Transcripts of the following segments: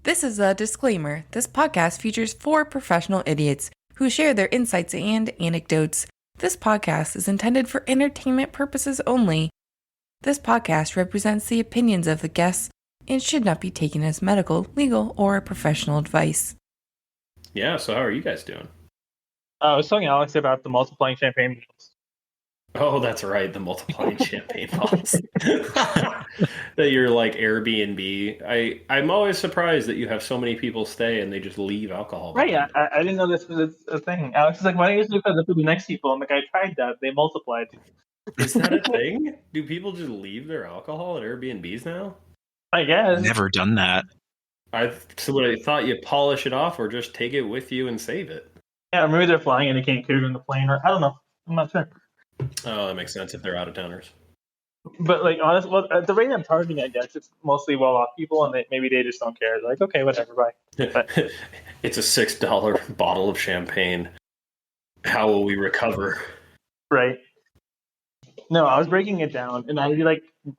This is a disclaimer. This podcast features 4 professional idiots who share their insights and anecdotes. This podcast is intended for entertainment purposes only. This podcast represents the opinions of the guests and should not be taken as medical, legal, or professional advice. Yeah, so how are you guys doing? I was telling Alex about the multiplying champagne bottles. Oh, that's right, the multiplying champagne bottles. That you're like Airbnb. I'm always surprised that you have so many people stay and they just leave alcohol. Right, yeah, I didn't know this was a thing. Alex is like, why don't you just look at the food next to people? I'm like, I tried that. They multiplied. Is that a thing? Do people just leave their alcohol at Airbnbs now? I guess. Never done that. I thought you polish it off or just take it with you and save it. Yeah, or maybe they're flying and they can't carry it on the plane, or I don't know. I'm not sure. Oh, that makes sense if they're out-of-towners. But like, honestly, well, at the rate I'm targeting, I guess it's mostly well-off people, and maybe they just don't care. They're like, okay, whatever, bye. But it's a $6 bottle of champagne. How will we recover? right. No, I was breaking it down, and I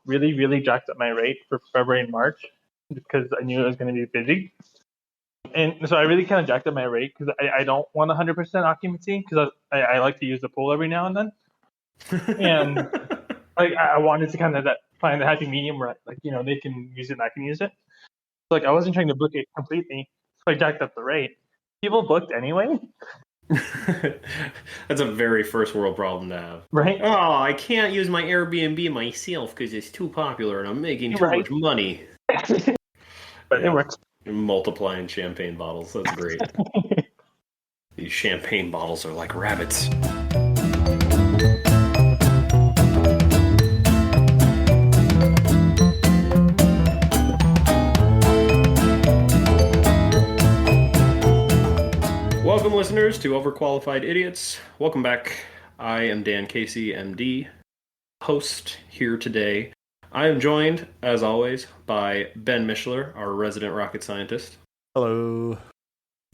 really jacked up my rate for February and March because I knew it was going to be busy. And so I really kind of jacked up my rate because I don't want 100% occupancy because I like to use the pool every now and then. And like I wanted to kind of find the happy medium where they can use it and I can use it. So, like I wasn't trying to book it completely, so I jacked up the rate. People booked anyway. That's a very first world problem to have. Right? Oh, I can't use my Airbnb myself because it's too popular and I'm making too much money. But it works. Multiplying champagne bottles. That's great. These champagne bottles are like rabbits. Welcome, listeners, to Overqualified Idiots. Welcome back. I am Dan Casey, MD, host here today. I am joined, as always, by Ben Mishler, our resident rocket scientist. Hello.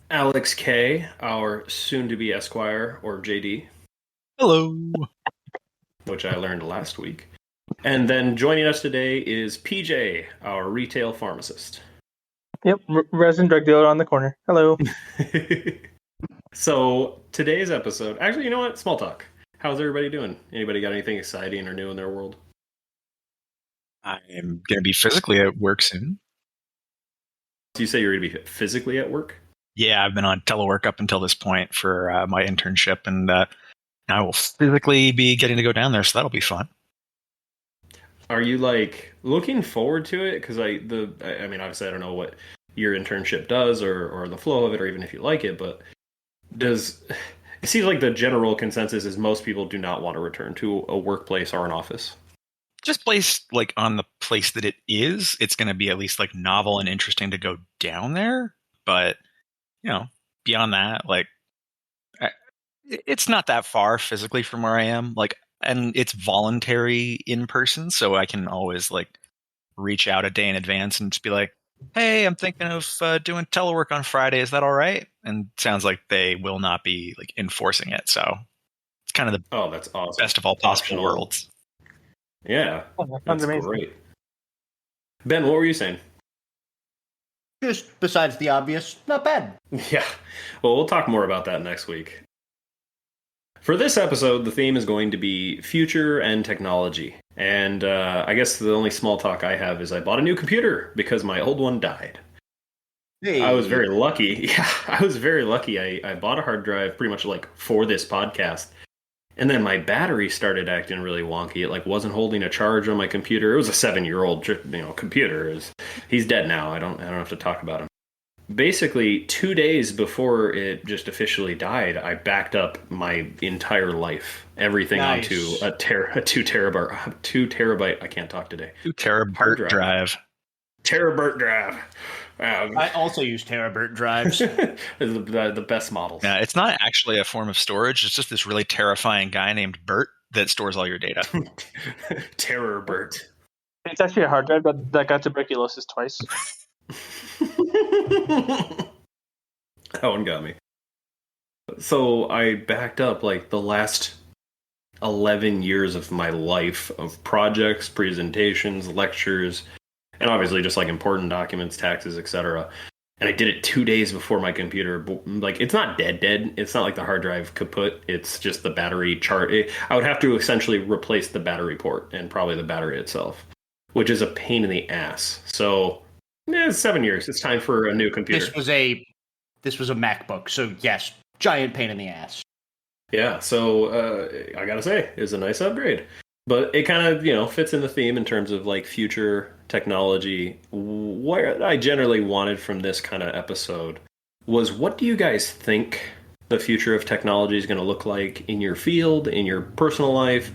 Alex K., our soon-to-be Esquire, or JD. Hello. Which I learned last week. And then joining us today is PJ, our retail pharmacist. Yep, resin drug dealer on the corner. Hello. So, today's episode... Actually, you know what? Small talk. How's everybody doing? Anybody got anything exciting or new in their world? I'm going to be physically at work soon. So you say you're going to be physically at work? Yeah, I've been on telework up until this point for my internship, and now I will physically be getting to go down there, so that'll be fun. Are you, looking forward to it? Because, I mean, obviously I don't know what your internship does or the flow of it or even if you like it, but it seems like the general consensus is most people do not want to return to a workplace or an office. Just based on the place that it is, it's going to be at least novel and interesting to go down there. But, beyond that, it's not that far physically from where I am. And it's voluntary in person, so I can always reach out a day in advance and just be like, hey, I'm thinking of doing telework on Friday. Is that all right? And it sounds like they will not be enforcing it. So it's kind of the that's awesome. Best of all possible worlds. Yeah, That's amazing. Great. Ben, what were you saying? Just besides the obvious, not bad. Yeah, well, we'll talk more about that next week. For this episode, the theme is going to be future and technology. And I guess the only small talk I have is I bought a new computer because my old one died. Hey. I was very lucky. Yeah, I was very lucky. I bought a hard drive pretty much for this podcast. And then my battery started acting really wonky. It wasn't holding a charge on my computer. It was a 7-year-old computer. He's dead now. I don't have to talk about him. Basically, 2 days before it just officially died, I backed up my entire life, everything onto a 2 terabyte. I can't talk today. 2 terabyte drive. Terabert drive. I also use Terabert drives. the best models. Yeah, it's not actually a form of storage. It's just this really terrifying guy named Bert that stores all your data. Terrorbert. It's actually a hard drive that got tuberculosis twice. That one got me. So I backed up the last 11 years of my life of projects, presentations, lectures, and obviously just important documents, taxes, etc. and I did it 2 days before my computer. Like, it's not dead. It's not like the hard drive kaput. It's just the battery chart. I would have to essentially replace the battery port and probably the battery itself, which is a pain in the ass. So, yeah, 7 years. It's time for a new computer. This was a MacBook, so yes, giant pain in the ass. Yeah, so I gotta say, it's a nice upgrade. But it kind of, fits in the theme in terms of like future technology. What I generally wanted from this kind of episode was, what do you guys think the future of technology is going to look like in your field, in your personal life?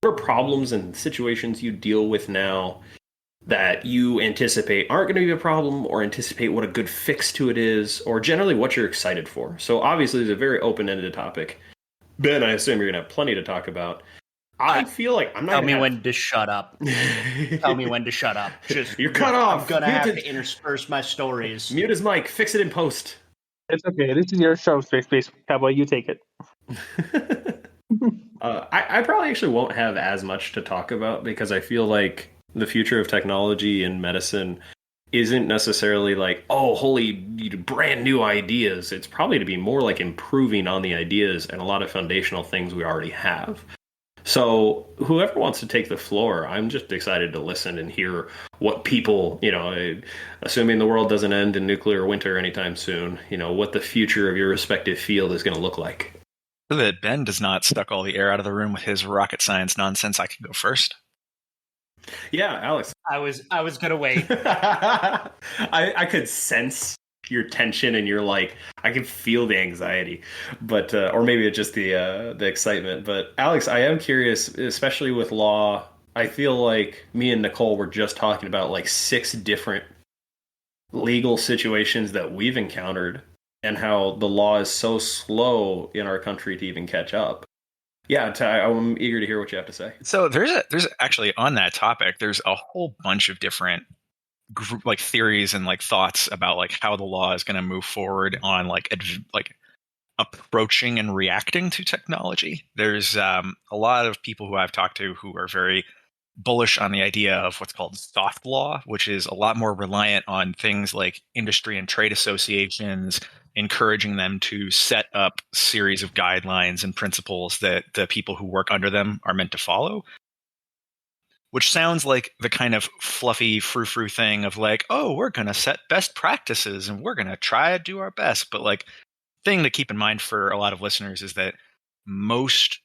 What are problems and situations you deal with now that you anticipate aren't going to be a problem, or anticipate what a good fix to it is, or generally what you're excited for? So obviously it's a very open-ended topic. Ben, I assume you're going to have plenty to talk about. I feel like I'm not. Tell me when to shut up. Tell me when to shut up. Just you're cut off. I'm gonna have to intersperse my stories. Mute his mic. Fix it in post. It's okay. This is your show, Space Cowboy. You take it. I probably actually won't have as much to talk about, because I feel like the future of technology in medicine isn't necessarily like, oh, holy brand new ideas. It's probably to be more like improving on the ideas and a lot of foundational things we already have. So whoever wants to take the floor, I'm just excited to listen and hear what people, assuming the world doesn't end in nuclear winter anytime soon, what the future of your respective field is going to look like. So that Ben does not suck all the air out of the room with his rocket science nonsense, I can go first. Yeah, Alex. I was gonna wait. I could sense your tension and your I can feel the anxiety, but or maybe it's just the excitement. But Alex, I am curious, especially with law. I feel like me and Nicole were just talking about 6 different legal situations that we've encountered, and how the law is so slow in our country to even catch up. Yeah, I'm eager to hear what you have to say. So there's actually, on that topic, there's a whole bunch of different theories and thoughts about how the law is going to move forward on approaching and reacting to technology. There's a lot of people who I've talked to who are very bullish on the idea of what's called soft law, which is a lot more reliant on things like industry and trade associations, encouraging them to set up a series of guidelines and principles that the people who work under them are meant to follow. Which sounds like the kind of fluffy frou-frou thing of oh, we're going to set best practices and we're going to try to do our best. But thing to keep in mind for a lot of listeners is that most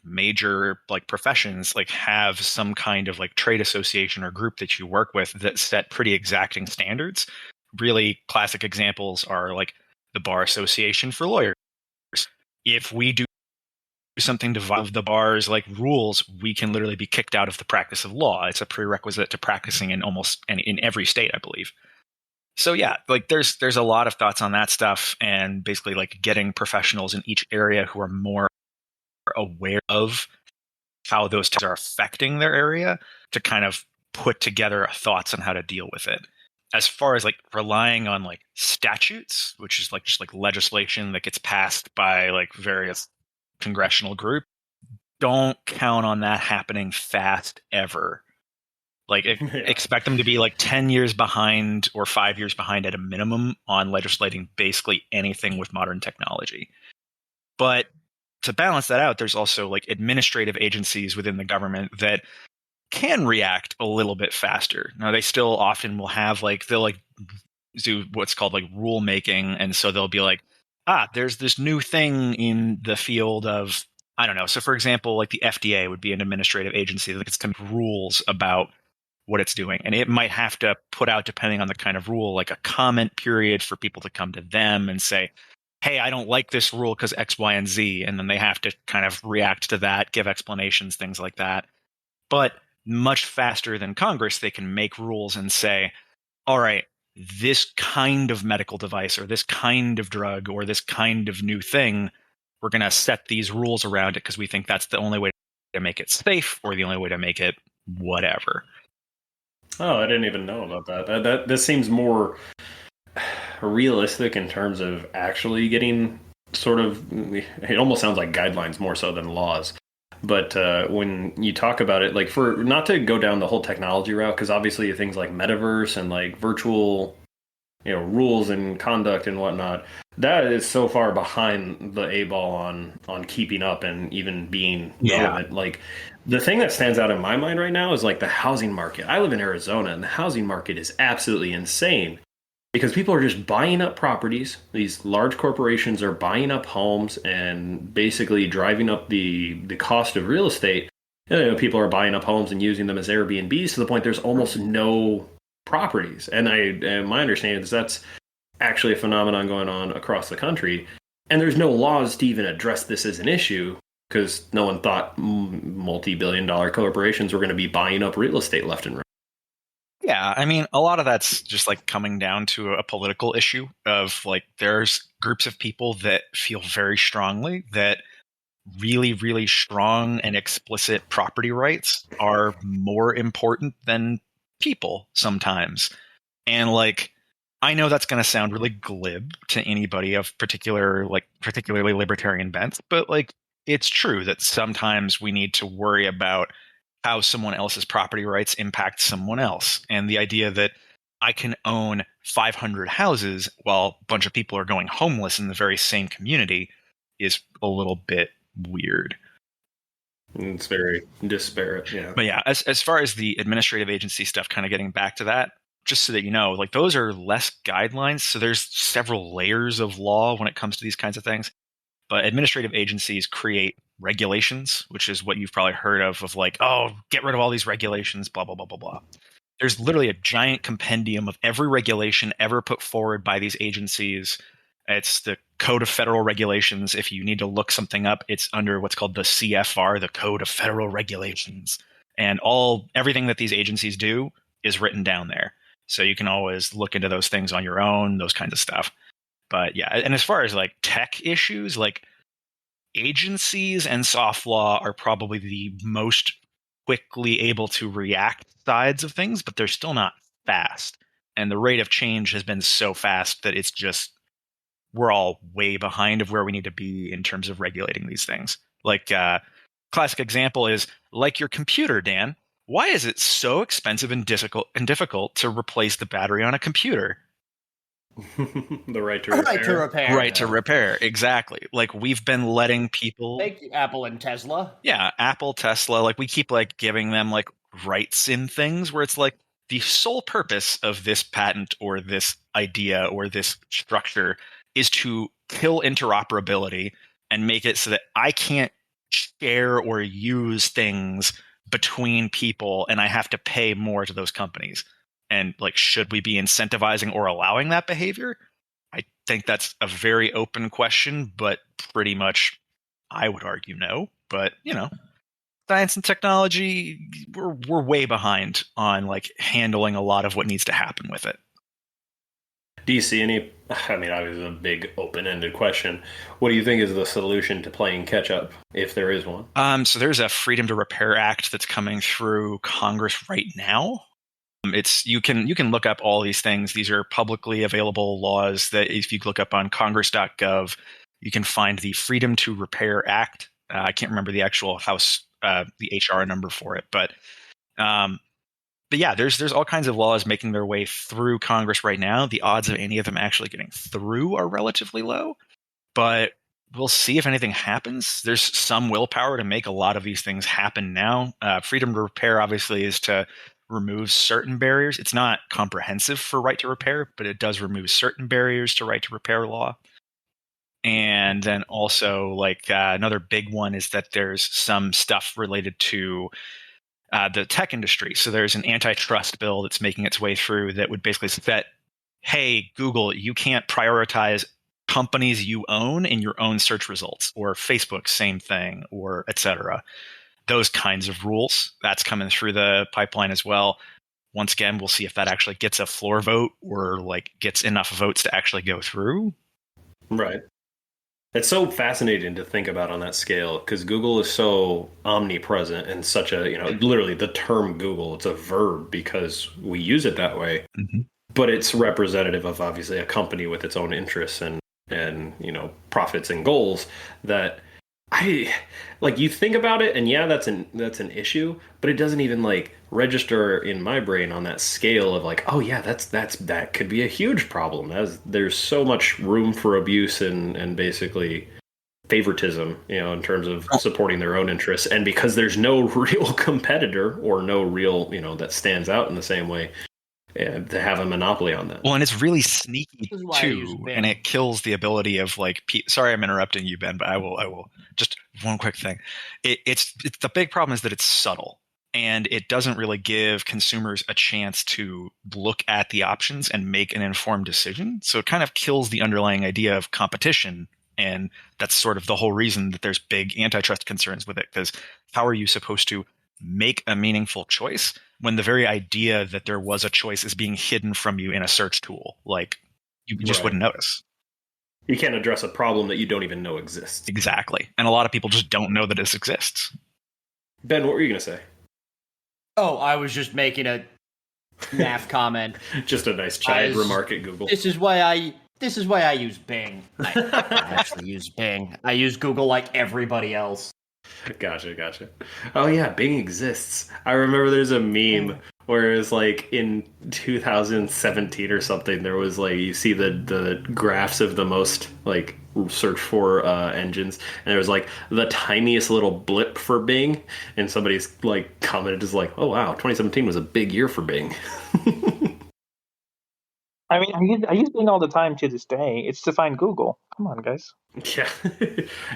major professions have some kind of trade association or group that you work with that set pretty exacting standards. Really classic examples are the Bar Association for lawyers. If we do something to violate the bar's rules, we can literally be kicked out of the practice of law. It's a prerequisite to practicing in every state, I believe. So yeah, there's a lot of thoughts on that stuff, and basically getting professionals in each area who are more aware of how those are affecting their area to kind of put together thoughts on how to deal with it. As far as relying on statutes, which is just legislation that gets passed by various congressional group, don't count on that happening fast ever. Expect them to be 10 years behind or 5 years behind at a minimum on legislating basically anything with modern technology. But to balance that out, there's also administrative agencies within the government that can react a little bit faster. Now, they still often will have they'll do what's called rule making, and so they'll be there's this new thing in the field of, I don't know. So for example, the FDA would be an administrative agency that gets to make rules about what it's doing. And it might have to put out, depending on the kind of rule, a comment period for people to come to them and say, hey, I don't like this rule because X, Y, and Z. And then they have to kind of react to that, give explanations, things like that. But much faster than Congress, they can make rules and say, all right, this kind of medical device or this kind of drug or this kind of new thing, we're going to set these rules around it because we think that's the only way to make it safe or the only way to make it whatever. Oh, I didn't even know about that. This seems more realistic in terms of actually getting sort of, it almost sounds like guidelines more so than laws. But when you talk about it, for not to go down the whole technology route, because obviously things like metaverse and virtual rules and conduct and whatnot. That is so far behind the A ball on keeping up and even being relevant. Like the thing that stands out in my mind right now is like the housing market. I live in Arizona, and the housing market is absolutely insane because people are just buying up properties. These large corporations are buying up homes and basically driving up the cost of real estate. People are buying up homes and using them as Airbnbs to the point there's almost no properties. And my understanding is that's actually a phenomenon going on across the country. And there's no laws to even address this as an issue because no one thought multi-billion-dollar corporations were going to be buying up real estate left and right. Yeah, I mean, a lot of that's just like coming down to a political issue of like there's groups of people that feel very strongly that really, really strong and explicit property rights are more important than people sometimes. And like, I know that's going to sound really glib to anybody of particularly libertarian bents, but like, it's true that sometimes we need to worry about how someone else's property rights impact someone else. And the idea that I can own 500 houses while a bunch of people are going homeless in the very same community is a little bit weird. It's very disparate, yeah. But yeah, as far as the administrative agency stuff, kind of getting back to that, just so that you know, like those are less guidelines. So there's several layers of law when it comes to these kinds of things. But administrative agencies create regulations, which is what you've probably heard of like, oh, get rid of all these regulations, blah, blah, blah, blah, blah. There's literally a giant compendium of every regulation ever put forward by these agencies. It's the Code of Federal Regulations. If you need to look something up, it's under what's called the CFR, the Code of Federal Regulations. And everything that these agencies do is written down there. So you can always look into those things on your own, those kinds of stuff. But yeah, and as far as like tech issues, like agencies and soft law are probably the most quickly able to react sides of things, but they're still not fast. And the rate of change has been so fast that it's just, we're all way behind of where we need to be in terms of regulating these things. Like classic example is like your computer, Dan. Why is it so expensive and difficult to replace the battery on a computer? The right to repair. Right to repair. Right to repair, exactly. Like we've been letting people. Thank you, Apple and Tesla. Yeah, Apple, Tesla. Like we keep like giving them like rights in things where it's like the sole purpose of this patent or this idea or this structure is to kill interoperability and make it so that I can't share or use things between people and I have to pay more to those companies. And like, should we be incentivizing or allowing that behavior? I think that's a very open question, but pretty much I would argue no. But, science and technology, we're way behind on like handling a lot of what needs to happen with it. Do you see any, I mean, obviously a big open-ended question. What do you think is the solution to playing catch-up, if there is one? So there's a Freedom to Repair Act that's coming through Congress right now. You can look up all these things. These are publicly available laws that if you look up on congress.gov, you can find the Freedom to Repair Act. I can't remember the actual House, the HR number for it, but yeah, there's all kinds of laws making their way through Congress right now. The odds of any of them actually getting through are relatively low, but we'll see if anything happens. There's some willpower to make a lot of these things happen now. Freedom to repair obviously is to remove certain barriers. It's not comprehensive for right to repair, but it does remove certain barriers to right to repair law. And then also like another big one is that there's some stuff related to the tech industry. So there's an antitrust bill that's making its way through that would basically say, hey, Google, you can't prioritize companies you own in your own search results, or Facebook, same thing, or et cetera. Those kinds of rules, that's coming through the pipeline as well. Once again, we'll see if that actually gets a floor vote or like gets enough votes to actually go through. Right. It's so fascinating to think about on that scale because Google is so omnipresent and such a, literally the term Google, it's a verb because we use it that way. Mm-hmm. But it's representative of obviously a company with its own interests and profits and goals that you think about it, and yeah, that's an issue, but it doesn't even like register in my brain on that scale of like, oh yeah, that could be a huge problem. There's so much room for abuse and basically favoritism, in terms of supporting their own interests, and because there's no real competitor or no real, that stands out in the same way, to have a monopoly on that. Well, and it's really sneaky This is why I use too, Bing. and it kills the ability of like. Sorry, I'm interrupting you, Ben, but I will. Just one quick thing. It's the big problem is that it's subtle, and it doesn't really give consumers a chance to look at the options and make an informed decision. So it kind of kills the underlying idea of competition, and that's sort of the whole reason that there's big antitrust concerns with it. Because how are you supposed to make a meaningful choice when the very idea that there was a choice is being hidden from you in a search tool? Like, you just wouldn't notice. You can't address a problem that you don't even know exists. Exactly. And a lot of people just don't know that this exists. Ben, what were you going to say? Oh, I was just making a naff comment. Just a nice child remark at Google. This is why I use Bing. I actually use Bing. I use Google like everybody else. Gotcha. Oh yeah, Bing exists. I remember there's a meme where it was like in 2017 or something, there was like, you see the graphs of the most like search for engines, and there was like the tiniest little blip for Bing, and somebody's like commented just like, oh wow, 2017 was a big year for Bing. I mean, I use Bing all the time to this day. It's to find Google. Come on, guys. Yeah.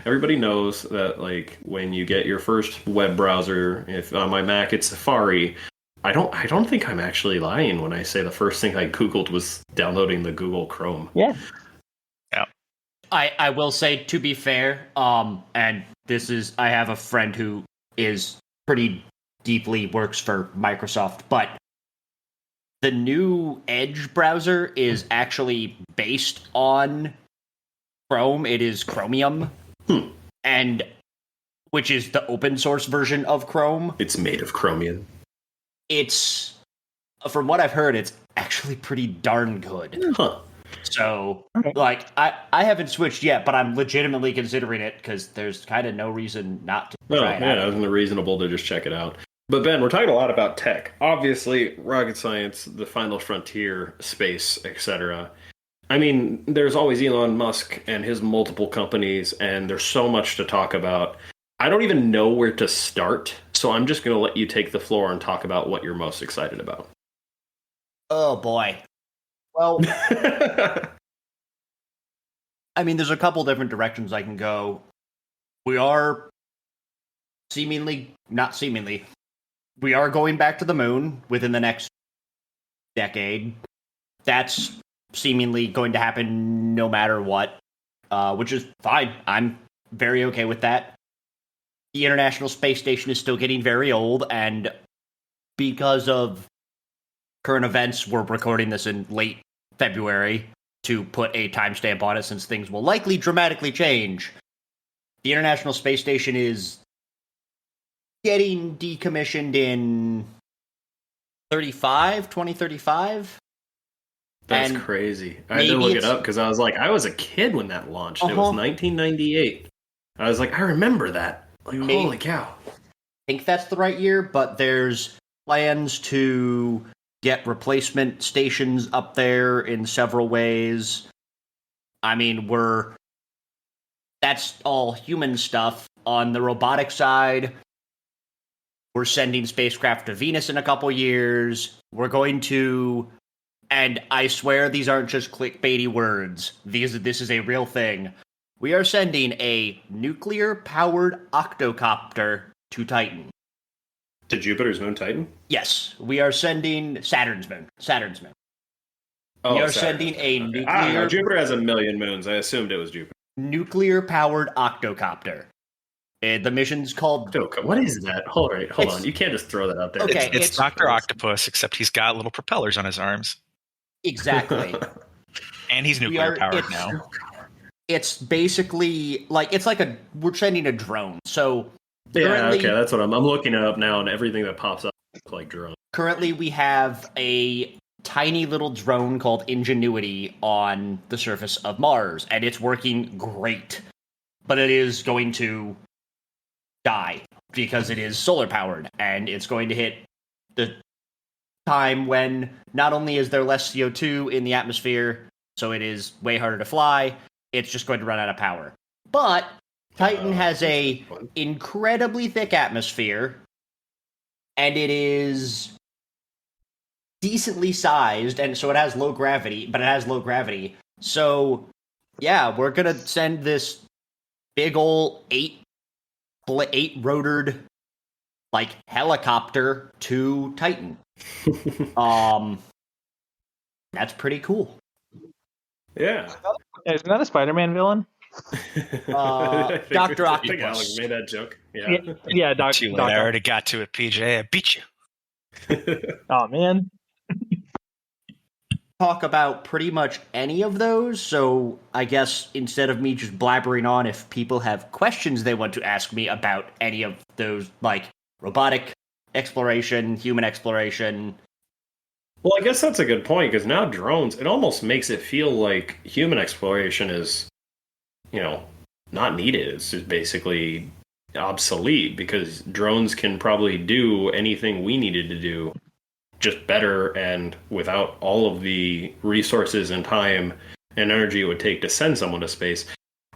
Everybody knows that, like, when you get your first web browser, if on my Mac it's Safari, I don't think I'm actually lying when I say the first thing I Googled was downloading the Google Chrome. Yeah. Yeah. I will say, to be fair, and this is, I have a friend who is pretty deeply works for Microsoft, but the new Edge browser is actually based on Chrome. It is Chromium, and which is the open source version of Chrome. It's made of Chromium. It's, from what I've heard, it's actually pretty darn good. Huh. So, like, I haven't switched yet, but I'm legitimately considering it because there's kind of no reason not to try it out. Isn't it reasonable to just check it out? But Ben, we're talking a lot about tech. Obviously, rocket science, the final frontier, space, etc. I mean, there's always Elon Musk and his multiple companies, and there's so much to talk about. I don't even know where to start, so I'm just going to let you take the floor and talk about what you're most excited about. Oh, boy. Well, I mean, there's a couple different directions I can go. We are we are going back to the moon within the next decade. That's seemingly going to happen no matter what, which is fine. I'm very okay with that. The International Space Station is still getting very old, and because of current events, we're recording this in late February to put a timestamp on it, since things will likely dramatically change. The International Space Station is getting decommissioned in 2035. That's crazy. I had to look it up because I was like, I was a kid when that launched. It was 1998. I was like, I remember that. Like, holy cow. I think that's the right year, but there's plans to get replacement stations up there in several ways. I mean, that's all human stuff. On the robotic side, we're sending spacecraft to Venus in a couple years. We're going to, and I swear these aren't just clickbaity words. This is a real thing. We are sending a nuclear-powered octocopter to Titan. To Jupiter's moon, Titan? Yes, we are sending Saturn's moon. Oh, we are sending a nuclear... I don't know. Jupiter has a million moons. I assumed it was Jupiter. Nuclear-powered octocopter. The mission's called... What is that? Hold on. You can't just throw that out there. Okay, it's Dr. Octopus, except he's got little propellers on his arms. Exactly. And he's nuclear-powered now. It's basically... we're sending a drone. So... Yeah, okay, that's what I'm looking it up now, and everything that pops up looks like drone. Currently, we have a tiny little drone called Ingenuity on the surface of Mars, and it's working great. but it is going to die because it is solar powered, and it's going to hit the time when not only is there less CO2 in the atmosphere, so it is way harder to fly, it's just going to run out of power. But Titan has a incredibly thick atmosphere, and it is decently sized, and so it has low gravity, but it has low gravity. So, yeah, we're gonna send this big ol' eight-rotored, like, helicopter to Titan. That's pretty cool. Yeah. Isn't that a Spider-Man villain? Dr. I think Alex Octopus. made that joke. Yeah. Yeah, Too late. I already got to it, PJ. I beat you. Oh, man. Talk about pretty much any of those, so I guess instead of me just blabbering on, if people have questions they want to ask me about any of those, like robotic exploration, human exploration. Well, I guess that's a good point, because now drones, it almost makes it feel like human exploration is, not needed. It's just basically obsolete, because drones can probably do anything we needed to do, just better and without all of the resources and time and energy it would take to send someone to space.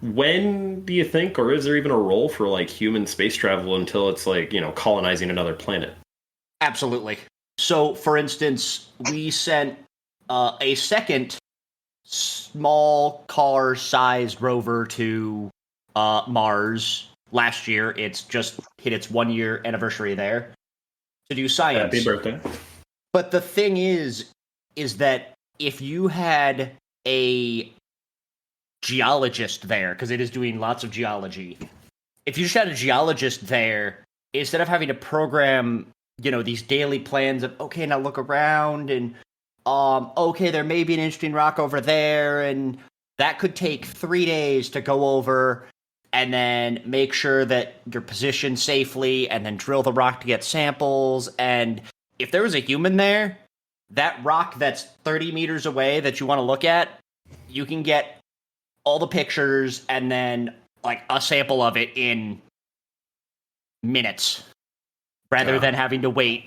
When do you think, or is there even a role for like human space travel until it's like, colonizing another planet? Absolutely. So, for instance, we sent a second small car-sized rover to Mars last year. It's just hit its 1-year anniversary there to do science. Happy birthday. But the thing is that if you had a geologist there, because it is doing lots of geology, if you just had a geologist there, instead of having to program, these daily plans of, okay, now look around, and, okay, there may be an interesting rock over there, and that could take 3 days to go over, and then make sure that you're positioned safely, and then drill the rock to get samples, and if there was a human there, that rock that's 30 meters away that you want to look at, you can get all the pictures and then like a sample of it in minutes, rather than having to wait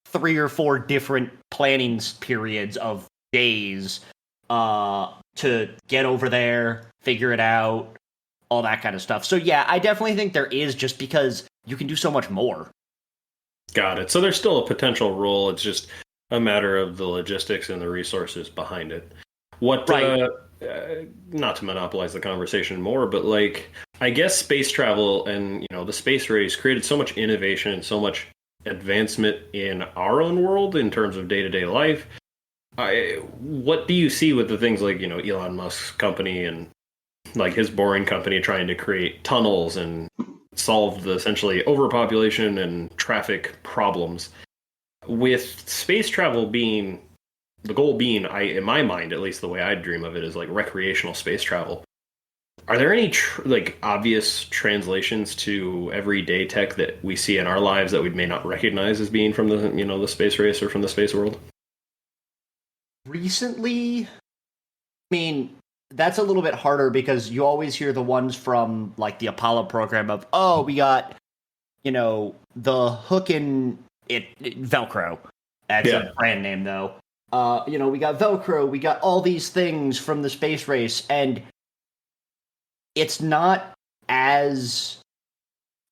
3 or 4 different planning periods of days to get over there, figure it out, all that kind of stuff. So yeah, I definitely think there is, just because you can do so much more. Got it. So there's still a potential role. It's just a matter of the logistics and the resources behind it. What, Right. Not to monopolize the conversation more, but like, I guess space travel and, the space race created so much innovation and so much advancement in our own world in terms of day-to-day life. What do you see with the things like, Elon Musk's company and like his Boring Company trying to create tunnels and solve the essentially overpopulation and traffic problems, with space travel being the goal being, in my mind, at least the way I dream of it, is like recreational space travel. Are there any obvious translations to everyday tech that we see in our lives that we may not recognize as being from the the space race or from the space world? Recently, I mean, that's a little bit harder because you always hear the ones from like the Apollo program of, oh, we got, the hook in Velcro. That's a brand name though. We got Velcro, we got all these things from the space race, and it's not as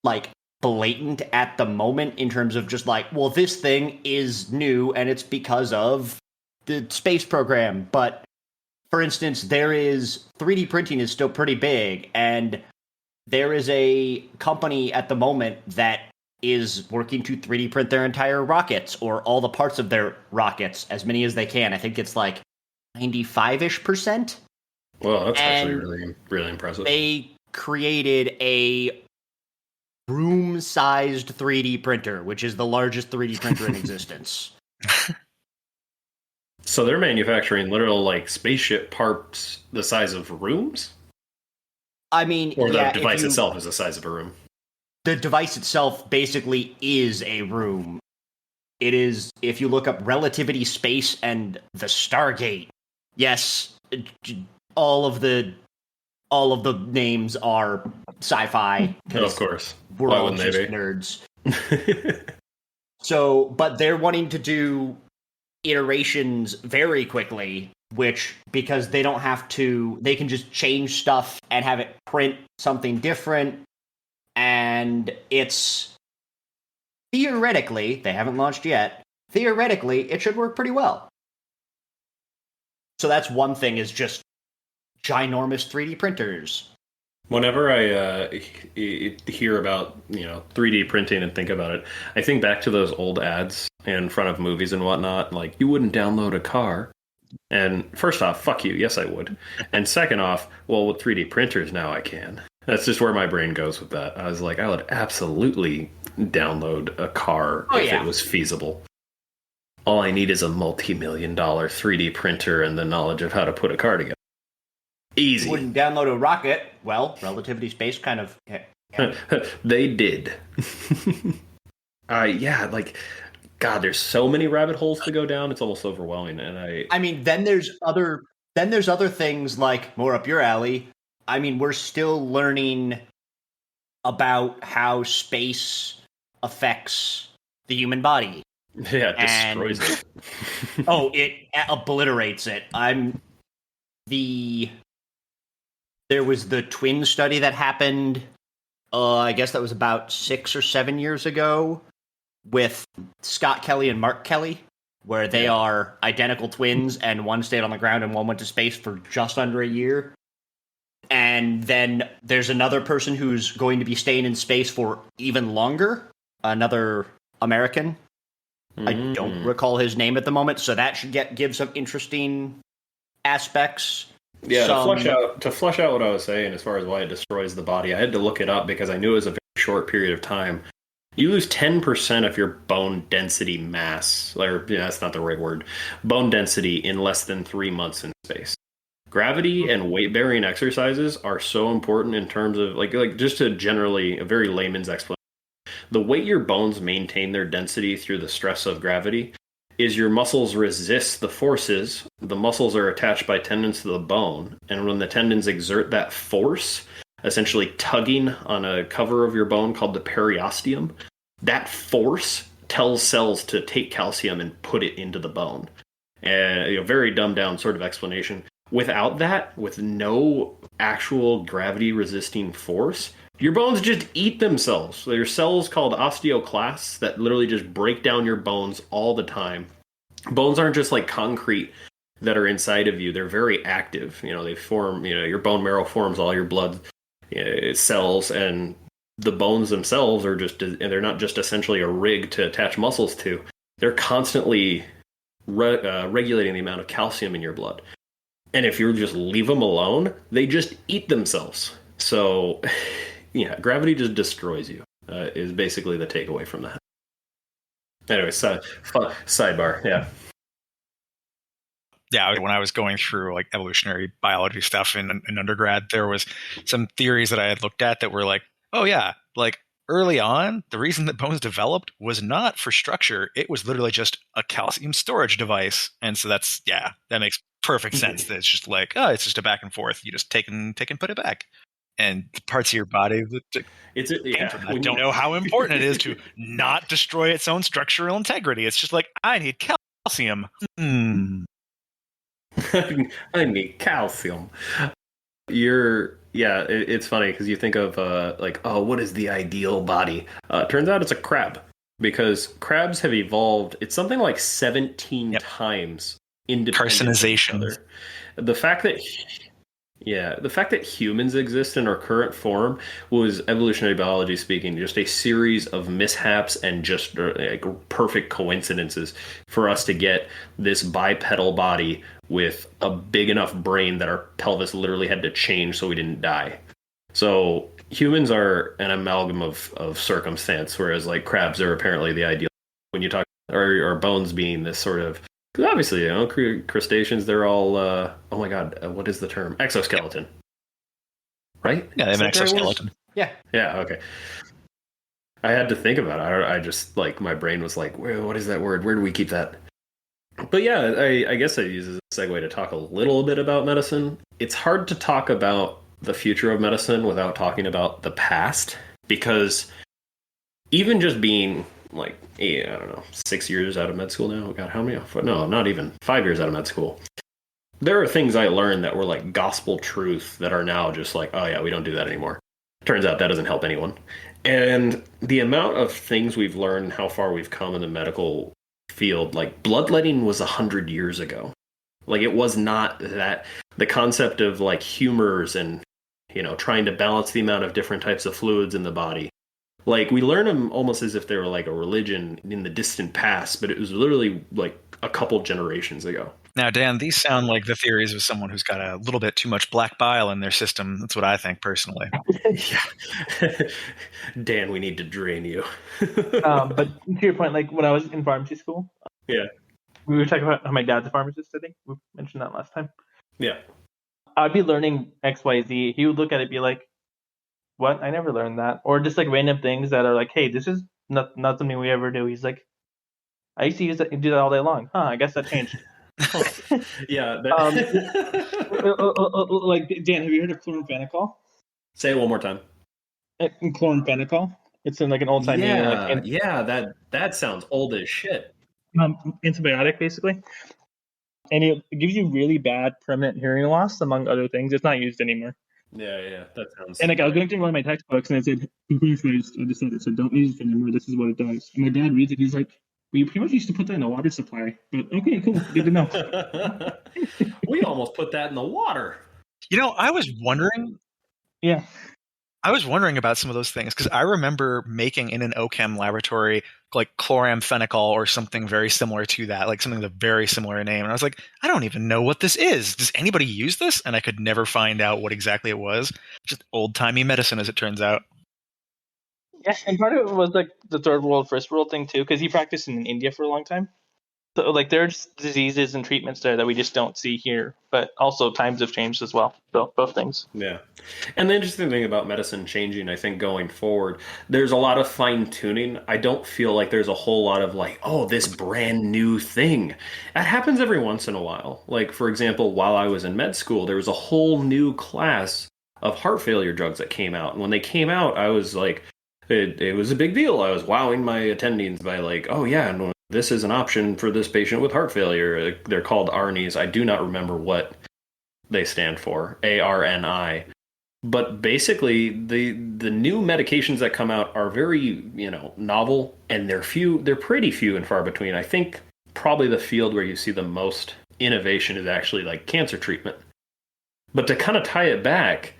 like blatant at the moment in terms of just like, well, this thing is new and it's because of the space program. But for instance, 3D printing is still pretty big, and there is a company at the moment that is working to 3D print their entire rockets, or all the parts of their rockets, as many as they can. I think it's like 95-ish%. Well, that's actually really, really impressive. They created a room-sized 3D printer, which is the largest 3D printer in existence. So they're manufacturing literal like spaceship parts the size of rooms? I mean, or the device itself is the size of a room? The device itself basically is a room. It is, if you look up relativity space and the Stargate, yes, all of the names are sci-fi. Of course. We're Why all wouldn't just they be? nerds. So, but they're wanting to do iterations very quickly, which, because they don't have to, they can just change stuff and have it print something different. And it's theoretically, they haven't launched yet, theoretically, it should work pretty well. So that's one thing, is just ginormous 3D printers. Whenever I hear about 3D printing and think about it, I think back to those old ads in front of movies and whatnot. Like, you wouldn't download a car. And first off, fuck you. Yes, I would. And second off, well, with 3D printers now I can. That's just where my brain goes with that. I was like, I would absolutely download a car if it was feasible. All I need is a multi-million-dollar 3D printer and the knowledge of how to put a car together. Easy. You wouldn't download a rocket. Well, Relativity Space kind of... They did. Yeah, like, God, there's so many rabbit holes to go down. It's almost overwhelming. And I mean, then there's other things like, more up your alley. I mean, we're still learning about how space affects the human body. Yeah, it destroys it. It obliterates it. There was the twin study that happened, I guess that was about 6 or 7 years ago, with Scott Kelly and Mark Kelly, where they are identical twins, and one stayed on the ground and one went to space for just under a year. And then there's another person who's going to be staying in space for even longer, another American. I don't recall his name at the moment, so that should give some interesting aspects. Yeah, to flush out what I was saying as far as why it destroys the body, I had to look it up because I knew it was a very short period of time. You lose 10% of your bone density mass, that's not the right word, bone density in less than 3 months in space. Gravity and weight-bearing exercises are so important in terms of, like just to generally, a very layman's explanation. The way your bones maintain their density through the stress of gravity is your muscles resist the forces. The muscles are attached by tendons to the bone, and when the tendons exert that force, essentially tugging on a cover of your bone called the periosteum, that force tells cells to take calcium and put it into the bone. And very dumbed down sort of explanation. Without that, with no actual gravity resisting force, your bones just eat themselves. There are cells called osteoclasts that literally just break down your bones all the time. Bones aren't just like concrete that are inside of you. They're very active. They form, your bone marrow forms all your blood cells, and the bones themselves are they're not just essentially a rig to attach muscles to. They're constantly regulating the amount of calcium in your blood. And if you just leave them alone, they just eat themselves. So, yeah, gravity just destroys you, is basically the takeaway from that. Anyway, sidebar, yeah. Yeah, when I was going through like evolutionary biology stuff in undergrad, there was some theories that I had looked at that were like, oh yeah, like early on, the reason that bones developed was not for structure. It was literally just a calcium storage device. And so that makes perfect sense. That it's just like, it's just a back and forth. You just take and put it back. And the parts of your body that I don't know how important it is to not destroy its own structural integrity. It's just like, I need calcium. I need calcium. It's funny because you think of what is the ideal body? Turns out it's a crab, because crabs have evolved. It's something like 17 times independent carcinization. Of each other. The fact that humans exist in our current form was, evolutionary biology speaking, just a series of mishaps and just like perfect coincidences for us to get this bipedal body with a big enough brain that our pelvis literally had to change so we didn't die. So humans are an amalgam of circumstance, whereas like crabs are apparently the ideal. When you talk, or bones being this sort of, because obviously, crustaceans, they're all, oh my god, what is the term? Exoskeleton. Right? Yeah, they have an exoskeleton. Yeah. Yeah, okay. I had to think about it. I just, my brain was like, what is that word? Where do we keep that? But yeah, I guess I use it as a segue to talk a little bit about medicine. It's hard to talk about the future of medicine without talking about the past, because even just being like, I don't know, 6 years out of med school now. God, how many? No, not even 5 years out of med school. There are things I learned that were like gospel truth that are now just like, oh yeah, we don't do that anymore. Turns out that doesn't help anyone. And the amount of things we've learned, how far we've come in the medical field, like bloodletting was 100 years ago. Like it was not that. The concept of like humors and, trying to balance the amount of different types of fluids in the body. Like we learn them almost as if they were like a religion in the distant past, but it was literally like a couple generations ago. Now, Dan, these sound like the theories of someone who's got a little bit too much black bile in their system. That's what I think personally. Yeah. Dan, we need to drain you. But to your point, like when I was in pharmacy school, yeah, we were talking about how my dad's a pharmacist. I think we mentioned that last time. Yeah. I'd be learning X, Y, Z. He would look at it and be like, what? I never learned that. Or just like random things that are like, hey, this is not something we ever do. He's like, I used to do that all day long. Huh, I guess that changed. Yeah. Like, Dan, have you heard of chloramphenicol? Say it one more time. Chloramphenicol. It's in like an old time. That sounds old as shit. Antibiotic, basically. And it gives you really bad permanent hearing loss, among other things. It's not used anymore. Yeah, that sounds. And like I was going through one of my textbooks, and it said, I'm pretty sure I just said it. So don't use it anymore. This is what it does. And my dad reads it. He's like, we pretty much used to put that in the water supply. But okay, cool. Good to know. We almost put that in the water. I was wondering. Yeah. I was wondering about some of those things because I remember making in an OChem laboratory like chloramphenicol or something very similar to that, like something with a very similar name. And I was like, I don't even know what this is. Does anybody use this? And I could never find out what exactly it was. Just old-timey medicine, as it turns out. Yeah, and part of it was like the third world, first world thing too, because he practiced in India for a long time. So like there's diseases and treatments there that we just don't see here, but also times have changed as well. So both things. Yeah. And the interesting thing about medicine changing, I think going forward, there's a lot of fine tuning. I don't feel like there's a whole lot of like, oh, this brand new thing. That happens every once in a while. Like, for example, while I was in med school, there was a whole new class of heart failure drugs that came out. And when they came out, I was like, it was a big deal. I was wowing my attendings by like, oh yeah, and this is an option for this patient with heart failure. They're called ARNIs. I do not remember what they stand for. ARNI. But basically, the new medications that come out are very, novel, and they're pretty few and far between. I think probably the field where you see the most innovation is actually like cancer treatment. But to kind of tie it back,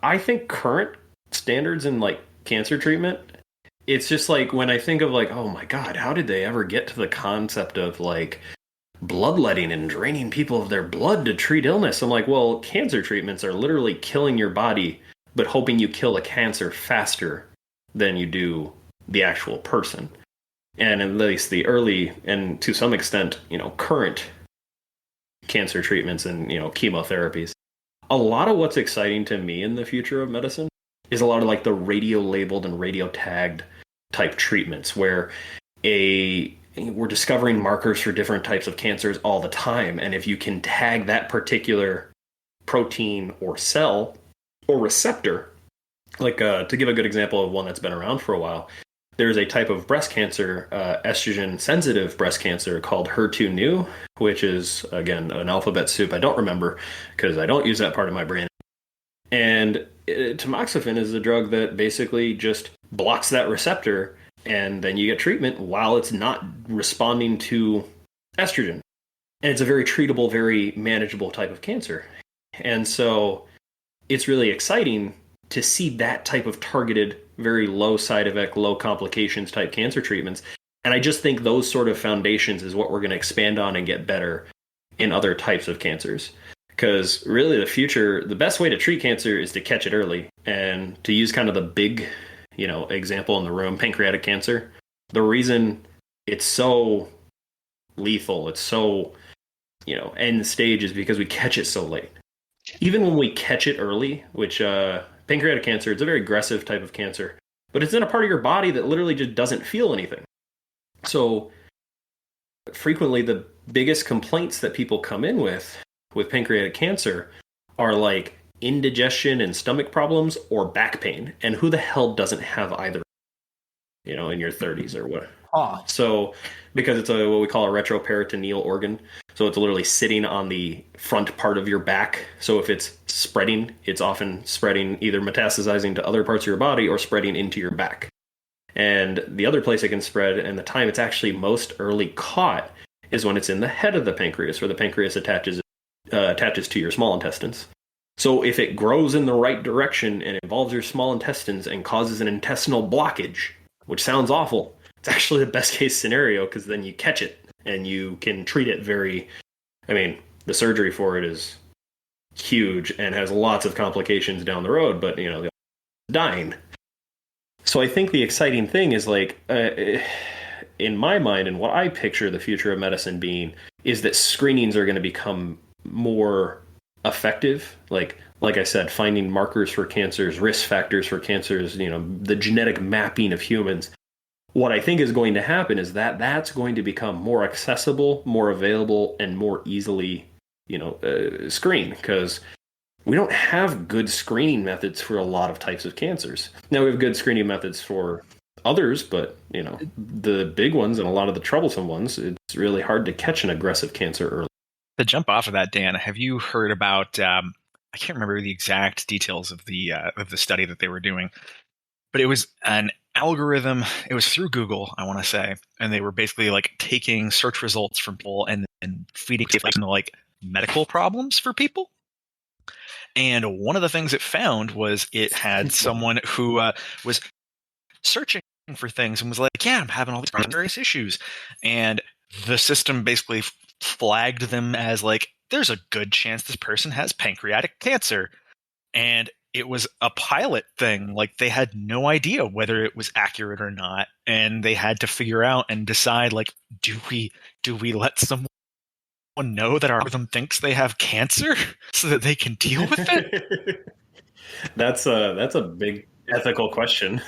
I think current standards in like cancer treatment, it's just like when I think of like, oh my God, how did they ever get to the concept of like bloodletting and draining people of their blood to treat illness? I'm like, well, cancer treatments are literally killing your body, but hoping you kill the cancer faster than you do the actual person. And at least the early and to some extent, current cancer treatments and, chemotherapies. A lot of what's exciting to me in the future of medicine is a lot of like the radio labeled and radio tagged type treatments where we're discovering markers for different types of cancers all the time. And if you can tag that particular protein or cell or receptor, like to give a good example of one that's been around for a while, there's a type of breast cancer, estrogen sensitive breast cancer called HER2/neu, which is, again, an alphabet soup I don't remember because I don't use that part of my brain. And tamoxifen is a drug that basically just blocks that receptor, and then you get treatment while it's not responding to estrogen. And it's a very treatable, very manageable type of cancer. And so it's really exciting to see that type of targeted, very low side effect, low complications type cancer treatments. And I just think those sort of foundations is what we're going to expand on and get better in other types of cancers. Because really the best way to treat cancer is to catch it early. And to use kind of the big, example in the room, pancreatic cancer. The reason it's so lethal, it's so, end stage is because we catch it so late. Even when we catch it early, which pancreatic cancer, it's a very aggressive type of cancer, but it's in a part of your body that literally just doesn't feel anything. So frequently the biggest complaints that people come in with pancreatic cancer are like indigestion and stomach problems or back pain. And who the hell doesn't have either, in your 30s or what? Huh. So, because it's what we call a retroperitoneal organ. So it's literally sitting on the front part of your back. So if it's spreading, it's often spreading, either metastasizing to other parts of your body or spreading into your back. And the other place it can spread, and the time it's actually most early caught, is when it's in the head of the pancreas, where the pancreas attaches to your small intestines. So if it grows in the right direction and involves your small intestines and causes an intestinal blockage, which sounds awful, it's actually the best case scenario, because then you catch it and you can treat it the surgery for it is huge and has lots of complications down the road, but dying. So I think the exciting thing is, in my mind, and what I picture the future of medicine being, is that screenings are going to become more effective. Like I said, finding markers for cancers, risk factors for cancers, the genetic mapping of humans. What I think is going to happen is that that's going to become more accessible, more available, and more easily, screened, because we don't have good screening methods for a lot of types of cancers. Now we have good screening methods for others, but the big ones and a lot of the troublesome ones, it's really hard to catch an aggressive cancer early. To jump off of that, Dan, have you heard about? I can't remember the exact details of the study that they were doing, but it was an algorithm. It was through Google, I want to say, and they were basically taking search results from people and feeding them medical problems for people. And one of the things it found was it had someone who was searching for things and was like, yeah, I'm having all these various issues. And the system basically flagged them as there's a good chance this person has pancreatic cancer. And it was a pilot thing. They had no idea whether it was accurate or not. And they had to figure out and decide, do we let someone know that our algorithm thinks they have cancer so that they can deal with it? That's a big ethical question.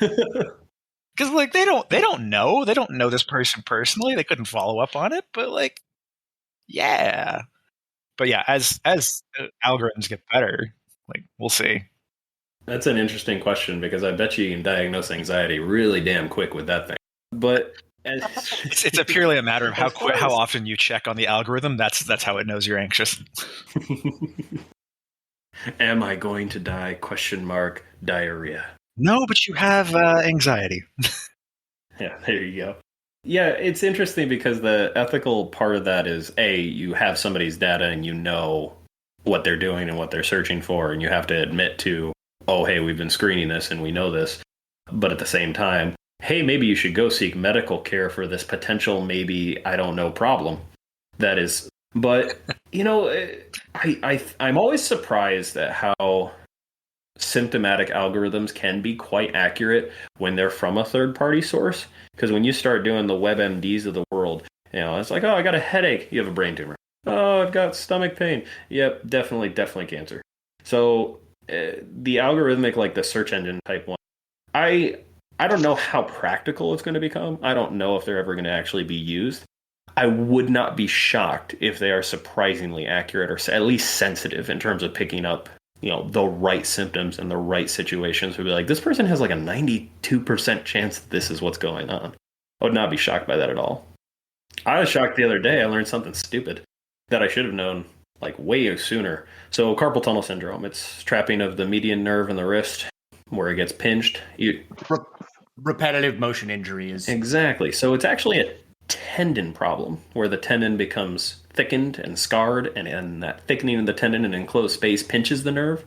Because they don't know this person personally. They couldn't follow up on it, but yeah. But yeah, as algorithms get better, we'll see. That's an interesting question, because I bet you can diagnose anxiety really damn quick with that thing. But it's purely a matter of how often you check on the algorithm. That's how it knows you're anxious. Am I going to die? ? Diarrhea. No, but you have anxiety. Yeah, there you go. Yeah, it's interesting because the ethical part of that is, you have somebody's data and you know what they're doing and what they're searching for, and you have to admit to, oh, hey, we've been screening this and we know this. But at the same time, hey, maybe you should go seek medical care for this potential, maybe, I don't know, problem. That is, but, I'm always surprised at how symptomatic algorithms can be quite accurate when they're from a third-party source. Because when you start doing the WebMDs of the world, it's like, oh, I got a headache. You have a brain tumor. Oh, I've got stomach pain. Yep, definitely cancer. So the algorithmic, the search engine type one, I don't know how practical it's going to become. I don't know if they're ever going to actually be used. I would not be shocked if they are surprisingly accurate, or at least sensitive in terms of picking up, the right symptoms and the right situations. Would be this person has a 92% chance that this is what's going on. I would not be shocked by that at all. I was shocked the other day. I learned something stupid that I should have known way sooner. So carpal tunnel syndrome, it's trapping of the median nerve in the wrist where it gets pinched. Repetitive motion injury is... Exactly. So it's actually a tendon problem where the tendon becomes thickened and scarred, and that thickening of the tendon in an enclosed space pinches the nerve.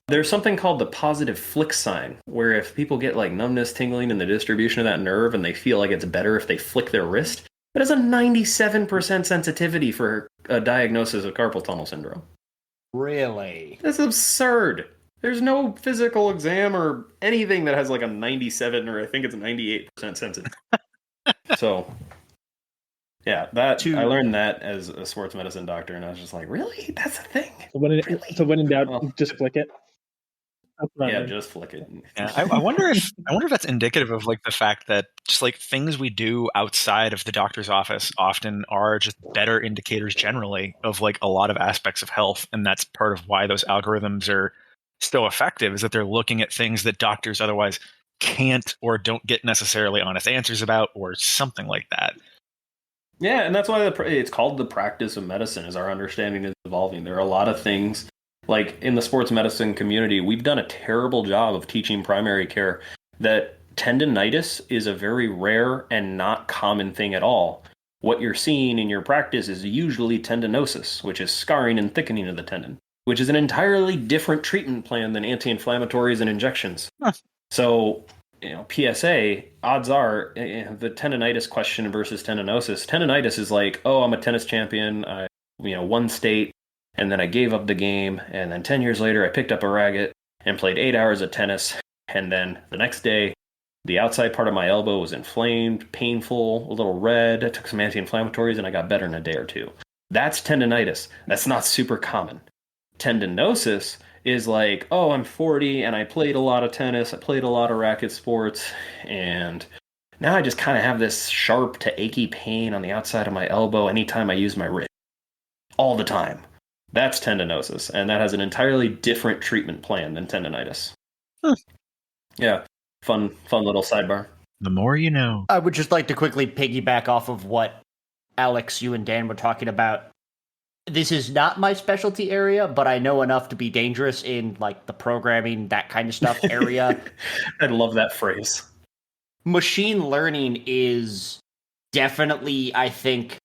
There's something called the positive flick sign, where if people get numbness, tingling in the distribution of that nerve, and they feel like it's better if they flick their wrist, that is a 97% sensitivity for a diagnosis of carpal tunnel syndrome. Really? That's absurd. There's no physical exam or anything that has a 97, or I think it's a 98% sensitive. So, yeah, I learned that as a sports medicine doctor, and I was just like, really? That's a thing? So when in doubt, just flick it. Yeah, just flick it. Yeah, I wonder if that's indicative of the fact that just things we do outside of the doctor's office often are just better indicators generally of a lot of aspects of health, and that's part of why those algorithms are so effective is that they're looking at things that doctors otherwise can't or don't get necessarily honest answers about, or something like that. Yeah, and that's why it's called the practice of medicine, is our understanding is evolving. There are a lot of things, like in the sports medicine community, we've done a terrible job of teaching primary care that tendinitis is a very rare and not common thing at all. What you're seeing in your practice is usually tendinosis, which is scarring and thickening of the tendon, which is an entirely different treatment plan than anti-inflammatories and injections. Huh. So, PSA, odds are the tendinitis question versus tendinosis. Tendinitis is like, oh, I'm a tennis champion. I, won state, and then I gave up the game. And then 10 years later, I picked up a racket and played 8 hours of tennis. And then the next day, the outside part of my elbow was inflamed, painful, a little red. I took some anti-inflammatories and I got better in a day or two. That's tendinitis. That's not super common. Tendinosis is like, oh, I'm 40 and I played a lot of tennis, I played a lot of racket sports, and now I just kind of have this sharp to achy pain on the outside of my elbow anytime I use my wrist. All the time. That's tendinosis, and that has an entirely different treatment plan than tendinitis. Huh. Yeah, fun little sidebar. The more you know. I would just like to quickly piggyback off of what Alex, you and Dan were talking about. This is not my specialty area, but I know enough to be dangerous in like the programming, that kind of stuff area. I love that phrase. Machine learning is definitely, I think,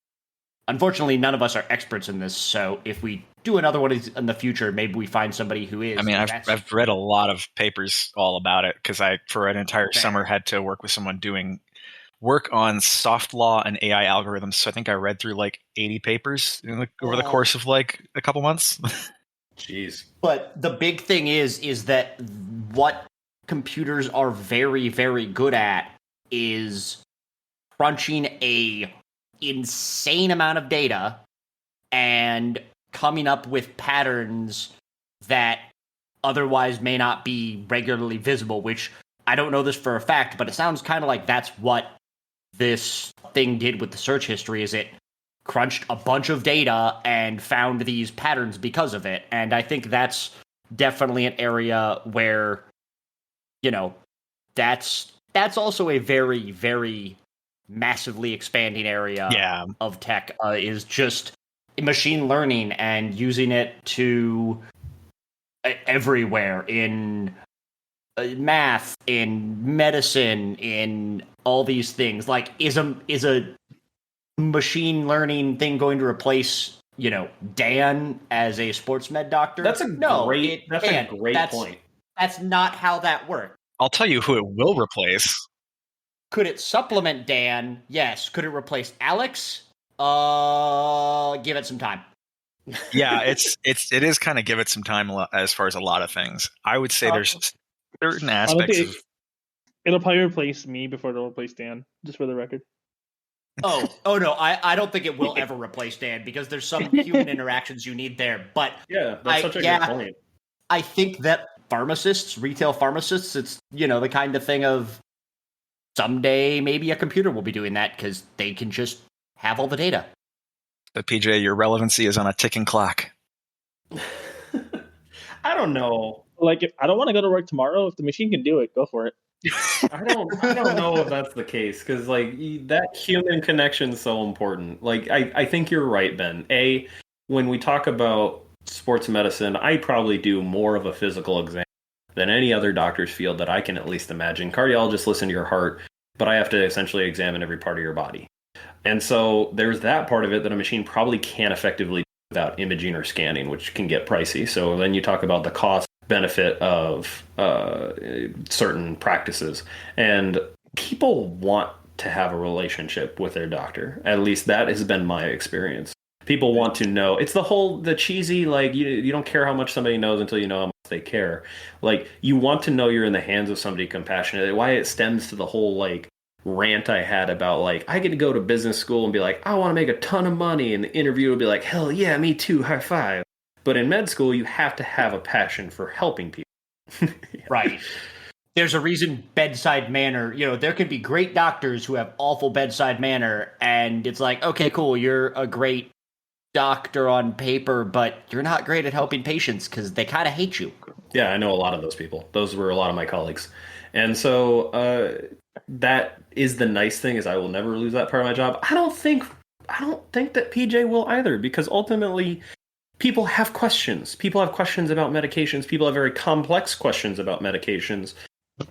unfortunately, none of us are experts in this. So if we do another one in the future, maybe we find somebody who is. I mean, I've read a lot of papers all about it because I, for an entire summer, had to work with someone doing work on soft law and AI algorithms. So I think I read through like 80 papers over the course of like a couple months. Jeez. But the big thing is that what computers are very, very good at is crunching a insane amount of data and coming up with patterns that otherwise may not be regularly visible, which I don't know this for a fact, but it sounds kind of like that's what this thing did with the search history. Is it crunched a bunch of data and found these patterns because of it. And I think that's definitely an area where, that's also a very, very massively expanding area of tech, is just machine learning and using it to everywhere in math, in medicine, in all these things. Like, is a machine learning thing going to replace, Dan as a sports med doctor? That's a great point. That's not how that works. I'll tell you who it will replace. Could it supplement Dan? Yes. Could it replace Alex? Give it some time. Yeah, it is kind of give it some time as far as a lot of things. I would say there's certain aspects of. It'll probably replace me before it'll replace Dan, just for the record. Oh no, I don't think it will ever replace Dan, because there's some human interactions you need there. But yeah, that's such a good point. I think that retail pharmacists, it's, the kind of thing of someday maybe a computer will be doing that because they can just have all the data. But PJ, your relevancy is on a ticking clock. I don't know. Like, if I don't want to go to work tomorrow, if the machine can do it, go for it. I don't know if that's the case, because like that human connection is so important. Like, I think you're right, Ben. When we talk about sports medicine, I probably do more of a physical exam than any other doctor's field that I can at least imagine. Cardiologists listen to your heart, but I have to essentially examine every part of your body. And so there's that part of it that a machine probably can't effectively do without imaging or scanning, which can get pricey. So then you talk about the cost benefit of certain practices. And people want to have a relationship with their doctor. At least that has been my experience. People want to know. It's the cheesy, like, you don't care how much somebody knows until you know how much they care. Like, you want to know you're in the hands of somebody compassionate. Why it stems to the whole, like, rant I had about, like, I get to go to business school and be like, I want to make a ton of money. And the interviewer will be like, hell yeah, me too, high five. But in med school, you have to have a passion for helping people. Yeah. Right. There's a reason bedside manner, there can be great doctors who have awful bedside manner, and it's like, okay, cool, you're a great doctor on paper, but you're not great at helping patients because they kind of hate you. Yeah, I know a lot of those people. Those were a lot of my colleagues. And so that is the nice thing is I will never lose that part of my job. I don't think that PJ will either because ultimately people have questions. People have questions about medications. People have very complex questions about medications.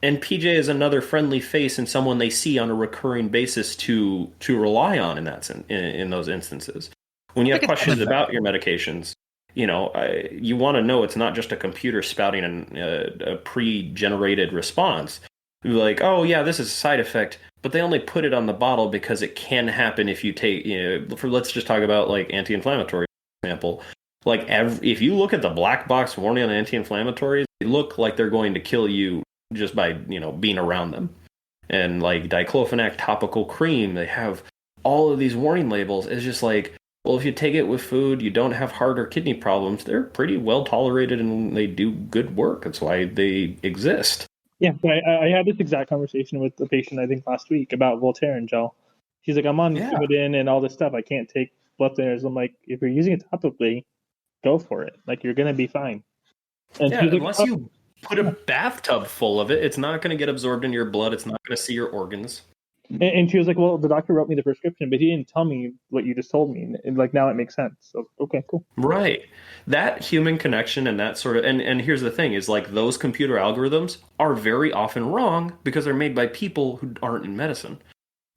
And PJ is another friendly face and someone they see on a recurring basis to rely on in those instances. When you I have think it's questions about your medications, you want to know it's not just a computer spouting a pre-generated response. Like, oh yeah, this is a side effect, but they only put it on the bottle because it can happen if you take, let's just talk about like anti-inflammatory example. Like if you look at the black box warning on anti-inflammatories, they look like they're going to kill you just by being around them. And like diclofenac topical cream, they have all of these warning labels. It's just like, well, if you take it with food, you don't have heart or kidney problems. They're pretty well tolerated and they do good work. That's why they exist. Yeah, so I had this exact conversation with a patient I think last week about Voltaren gel. She's like, I'm on Yeah. Coumadin and all this stuff. I can't take blood thinners. I'm like, if you're using it topically, go for it. Like you're gonna be fine. And Yeah, she's like, unless you put a bathtub full of it, it's not going to get absorbed in your blood. It's not going to see your organs. and she was like, well, the doctor wrote me the prescription, but he didn't tell me what you just told me. And like now it makes sense. So okay, cool. Right. That human connection and that sort of and here's the thing is like those computer algorithms are very often wrong because they're made by people who aren't in medicine.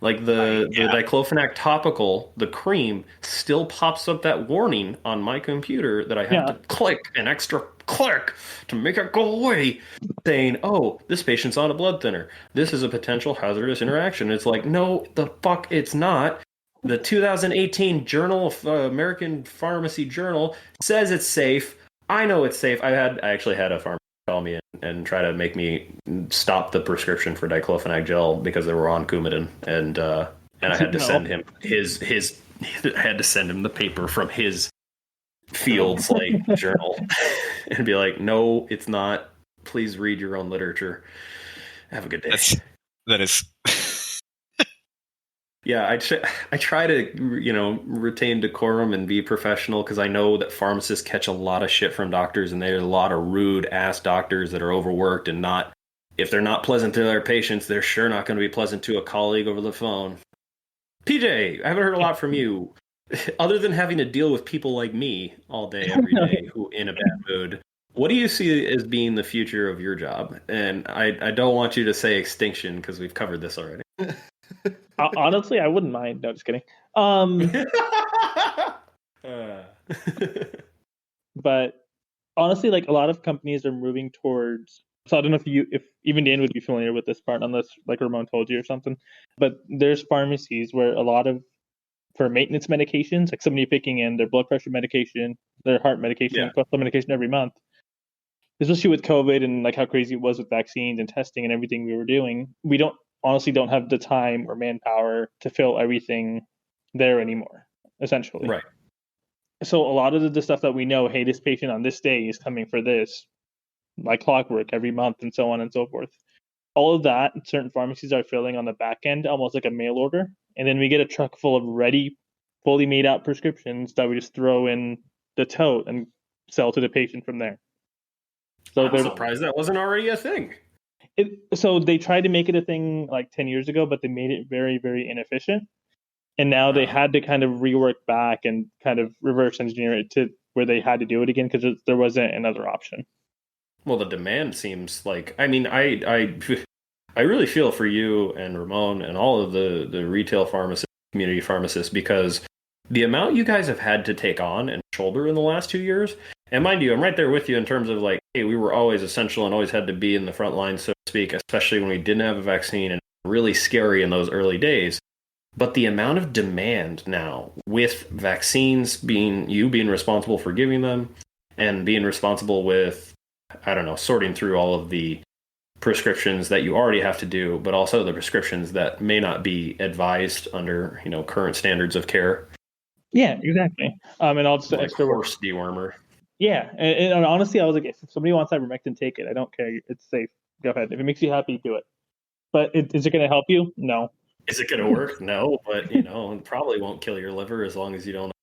Like the diclofenac topical, the cream still pops up that warning on my computer that I have to click an extra click to make it go away, saying, "Oh, this patient's on a blood thinner. This is a potential hazardous interaction." It's like, no, the fuck, it's not. The 2018 Journal of American Pharmacy Journal says it's safe. I know it's safe. I actually had a pharmacist call me and try to make me stop the prescription for diclofenac gel because they were on Coumadin, and I had to send him had to send him the paper from his field's like journal and be like, no, it's not. Please read your own literature. Have a good day. That is. Yeah, I try to, retain decorum and be professional because I know that pharmacists catch a lot of shit from doctors and there's a lot of rude ass doctors that are overworked and if they're not pleasant to their patients, they're sure not going to be pleasant to a colleague over the phone. PJ, I haven't heard a lot from you. Other than having to deal with people like me all day, every day, who in a bad mood, what do you see as being the future of your job? And I don't want you to say extinction because we've covered this already. Honestly, I wouldn't mind. No, just kidding. But honestly, like a lot of companies are moving towards. So I don't know if even Dan would be familiar with this part, unless like Ramon told you or something. But there's pharmacies where a lot of for maintenance medications, like somebody picking in their blood pressure medication, their heart medication, cholesterol medication every month. Especially with COVID and like how crazy it was with vaccines and testing and everything we were doing, we honestly don't have the time or manpower to fill everything there anymore, essentially. Right. So a lot of the stuff that we know, hey, this patient on this day is coming for this, like clockwork every month and so on and so forth. All of that, certain pharmacies are filling on the back end, almost like a mail order. And then we get a truck full of ready, fully made out prescriptions that we just throw in the tote and sell to the patient from there. So I'm surprised that wasn't already a thing. So they tried to make it a thing like 10 years ago, but they made it very, very inefficient. And now they had to kind of rework back and kind of reverse engineer it to where they had to do it again because there wasn't another option. Well, the demand seems like, I mean, I really feel for you and Ramon and all of the retail pharmacists, community pharmacists, because the amount you guys have had to take on and shoulder in the last 2 years, and mind you, I'm right there with you in terms of like, hey, we were always essential and always had to be in the front line, so to speak, especially when we didn't have a vaccine and really scary in those early days. But the amount of demand now with vaccines being responsible for giving them and being responsible with, I don't know, sorting through all of the prescriptions that you already have to do, but also the prescriptions that may not be advised under, current standards of care. Yeah, exactly. And all just like extra horse dewormer. Yeah, and honestly, I was like, if somebody wants ivermectin, take it. I don't care. It's safe. Go ahead. If it makes you happy, do it. But is it going to help you? No. Is it going to work? No, but it probably won't kill your liver as long as you don't.